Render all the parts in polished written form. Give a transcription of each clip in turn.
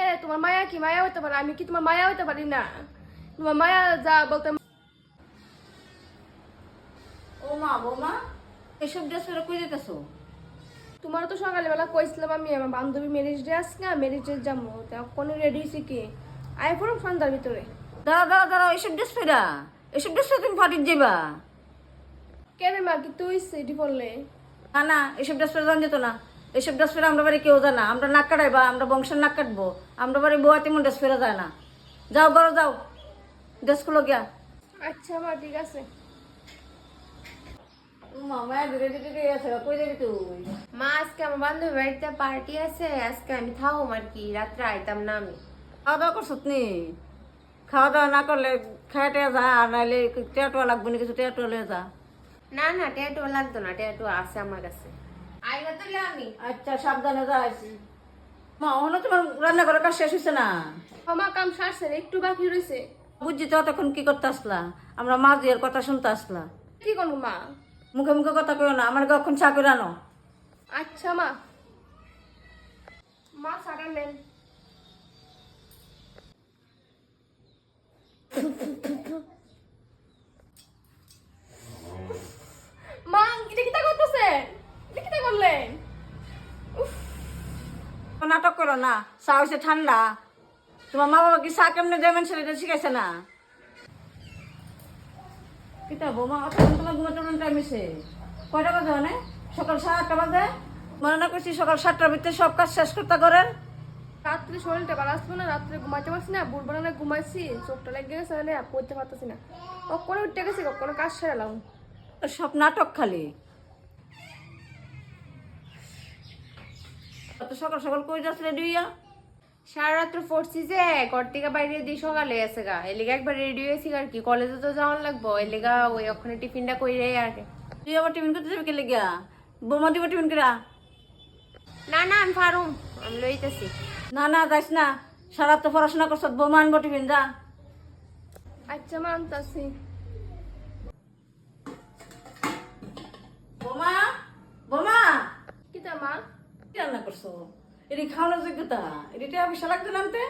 কে তোমার মায়া কি মায়া হইতে পারে? আমি কি তোমার মায়া হইতে পারি না? তোমার মায়া যা বলতে। ও মা বৌমা এসব ড্রেস পরে কই যেতেছো? তোমার তো সকালবেলা কইছিলাম আমি আমার বান্ধবী ম্যারেজ ডে আস না, ম্যারেজ ডে যাবো, কোন রেডি হয়েছি কি আয় পড়ো সন্ধ্যার ভিতরে। দাঁড়া দাঁড়া দাঁড়া, এসব ড্রেস পরা, এসব ড্রেস পরে তুমি ফাটিয়ে যাবা। কেন মা কি তুই সেটি বললে? না না, এসব ড্রেস পরে জান যেত না। এসব ড্রেস পরে আমরা বাড়ি কেউ যায় না। আমরা নাক কাটাইবা, আমরা বংশের নাক কাটবো। আমরা বাড়ি বউয়া তেমন ড্রেস পরে যায় না। যাও বড় যাও, ড্রেসগুলো গিয়া। আচ্ছা মা ঠিক আছে। মামা ধীরে ধীরে আছে, কই যাবি তুই? মা আজকে আমার বান্ধবীর বাড়িতে পার্টি আছে, আজকে আমি থাকবো আর কি, রাত্রে আইতাম না আমি। খাওয়া দাওয়া করছো নি? খাওয়া দাওয়া না করলে খাই টেয়া যা, আর নাইলে টেয়াটোয়া লাগবে না, কিছু টেয়াটোয়া লয়ে যা। না না ট্যাটু লাগতো না, ট্যাটু আছে আমার কাছে। আইবা তো আমি। আচ্ছা সাবধানে যা। মা ওখানে তোমার রান্না করার কাজ শেষ হয়েছে না? আমার কাম সারছে একটু বাকি রয়েছে। বুঝছি তো, তখন কি করতে আসলা? আমরা মা জিয়ার কথা শুনতে আসলা। কি করবো মা? মুখে মুখে কথা কইও না, আমার কখন চা করে আনো। আচ্ছা মা। মা সারা নেন। মা এটা কিতা করতেছেন? এটা কিতা করলেন? নাটক করো না, চা হয়েছে ঠান্ডা। তোমার মা বাবা কি চা কেমনে দেবেন সেটা শিখাইছে না? কিতা বৌমা তখন তোমার ঘুমাতে টাইম হয়েছে? কয়টা বাজে মানে? সকাল 7টা বাজে। মনে না করছি সকাল 7টার ভিতরে সব কাজ শেষ করতে করেন। রাত্রে শরীরটা ভালো আসলো না, রাত্রে ঘুমাইতে পারছি না, বুড়বো না ঘুমাইছি, চোখটা লেগে গেছে, মানে পড়তে পারতেছি না। কখনো উঠতে গেছি, কখনো কাজ সেরালাম। সব নাটক খালি। অত সকাল সকাল কই যাস রেডি হইয়া? সারা রাত্র পড়ছি যে, ঘর থেকে বাইরে দিয়ে সকালে আছে গা, এলিগা একবার রেডি হয়েছি আর কি, কলেজে তো যাওয়ার লাগবো, এলিগা ওই ওখানে টিফিনটা কইরে আর কি। তুই আবার টিফিন করতে যাবি কে গিয়া? বৌমা দিব টিফিন করা? না না আমি পারুম, আমি লইতেছি। না না যাইস না, সারা তো পড়াশোনা করছ, বৌমা আনবো টিফিন যা। আচ্ছা মা আনতাছি। বৌমা বৌমা, কিতা মা? কি রান্না করছো? এটি খাওয়ানোর যোগ্যতা? এটি টাকা পয়সা লাগবে না আনতে?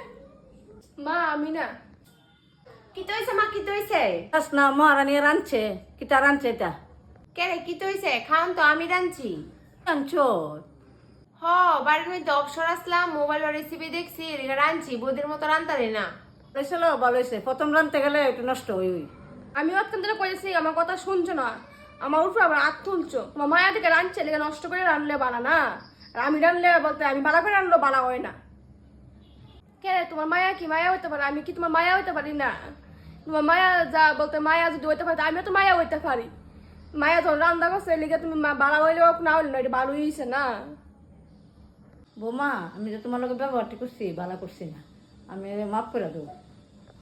মা আমি না। কি তো হয়েছে মা, কি তো হয়েছে? যাস না, মহারানী রাঁধছে। কিটা রাঁধছে এটা? কে রে কি তো হয়েছে? খাওন তো, আমি রাঁধছি। রাঁধছো? হ, বাড়ির মধ্যে অবসর আসলাম, মোবাইল রেসিপি দেখছি, এলিগা রাঁধছি, বৌদির মতো রান্তারি না। হয়েছিল ভালো হয়েছে, প্রথম রাঁধতে গেলে একটু নষ্ট হই। আমি অত্যন্ত ধরে করেছি, আমার কথা শুনছো না, আমার উপর আবার হাত তুলছো। তোমার মায়া থেকে রাঁধছে, লেগে নষ্ট করে রানলে বানা না, আর আমি রানলে বলতে আমি বালা করে রানলো বালা হয় না। কে তোমার মায়া কি মায়া হইতে পারে? আমি কি তোমার মায়া হইতে পারি না? তোমার মায়া যা বলতে, মায়া যদি হইতে পারে আমিও তো মায়া হইতে পারি। মায়া যখন রান্না করছে লিগে তুমি বালা হইলে হোক না হইলে না, এটা ভালো হয়েছে না। বৌমা আমি যে তোমার লোকের ব্যবহারটি করছি ভালো করছি না, আমি মাফ করে দেবো।